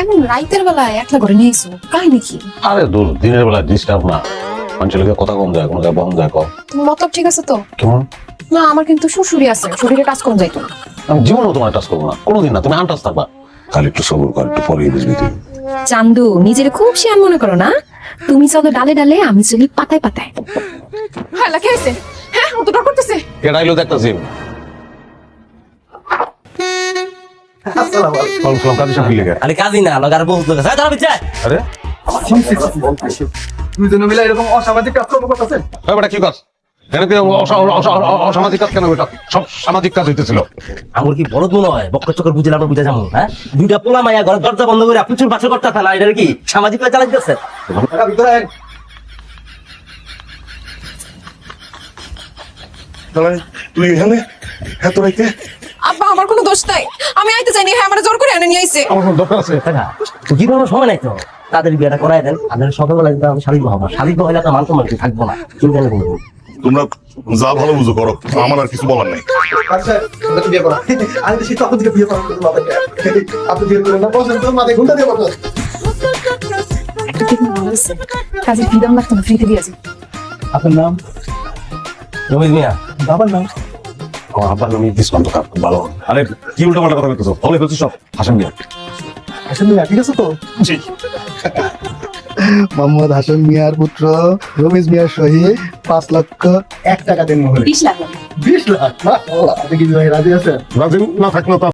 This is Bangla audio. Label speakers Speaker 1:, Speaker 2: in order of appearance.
Speaker 1: এমন রাইতের বেলায় একলা করে নিয়েছো কাহিনী কি?
Speaker 2: আরে দূর দিনের বেলা ডিস্টার্ব না, মানুষের লোকের কথা কম যায়, কোনো যায় বন্ধ যায় কম।
Speaker 1: তোমার মতলব ঠিক আছে তো?
Speaker 2: কেমন?
Speaker 1: না আমার কিন্তু শ্বশুরি আছে, শরীরে কাজ কম যাইতো না।
Speaker 2: আমি জীবনেও তোমার টাচ করবো না, কোনোদিন না, তুমি আনটাচ থাকবা। খালি একটু সবর কর, একটু পরেই বুঝবি তুই।
Speaker 1: চান্দু নিজের খুব শিয়ান মনে করো না? তুমি চলো ডালে ডালে, আমি চলি পাতায় পাতায়। হ্যাঁ লেখা আছে। হ্যাঁ ও তো ডর করতেছে।
Speaker 2: এটা আইলো দেখতেছি।
Speaker 3: আরে কাজই না লাগার বলতে গেছে তারা বিচার
Speaker 2: আরে
Speaker 4: দুইজনে মিলে এরকম অসামাজিক কাজকর্ম করতেছেন?
Speaker 2: ওই বেটা কি কাজ? এখানে কি অসামাজিক কাজ কেন? এটা সব সামাজিক কাজ হইতেছিল।
Speaker 3: আমার কি বড় মনে হয় বক্ক চক্কর বুঝে আমরা বুঝা যাবো হ্যাঁ দুইটা পোলা মাইয়া ঘর দরজা বন্ধ করে প্রচুর বাছর করতে থানা এটা কি সামাজিক কাজ চালাইতেছে
Speaker 4: ভিতরে আয়।
Speaker 5: তুই এখানে এত রাইতে?
Speaker 1: আব্বা আমার কোনো দোষ নাই, আমি আইতে চাইনি, হ্যাঁ আমার জোর করে এনে নিয়ে আইছে।
Speaker 2: আমার কোনো দরকার আছে?
Speaker 3: তো কি কোনো সময় নাই তো তাদের বিয়েটা করাই দেন আপনার সকালবেলা কিন্তু আমি শালিক হবো শালিক হইলে তো মানতো মানতে থাকবো না চিন্তা নেই করবো
Speaker 5: তোমরা যা ভালো বুঝো করো, আমার আর কিছু বলার নেই।
Speaker 4: আচ্ছা, আমরা তো বিয়ে করা। আমি তো সেই তখন থেকে বিয়ে করার জন্য মাথায় দেয়। আপনি বিয়ে করেন না, বসেন তো মাথায় ঘুমটা দিয়ে বসেন।
Speaker 1: একটা ঠিক ভালো হয়েছে, কাজে ফি দাম লাগতো না, ফ্রিতে দিয়েছে।
Speaker 4: আপনার নাম?
Speaker 3: রমিজ মিয়া
Speaker 4: বাবার নাম?
Speaker 2: ও আব্বার নামে ডিসকাউন্ট ভালো। আরে কি উল্টা পাল্টা কথা বলতেছো? ফলে বলছিস সব হাসান মিয়া।
Speaker 4: হাসান মিয়া ঠিক আছে তো? মোহাম্মদ হাসান মিয়ার পুত্র রমিজ মিয়ার সহিত 5,01,000 টাকা দেন মহলে।
Speaker 1: 20 লাখ।
Speaker 4: 20 লাখ? মাশাআল্লাহ। আপনি কি বিবাহে রাজি আছেন?
Speaker 2: রাজি না থাকলে তো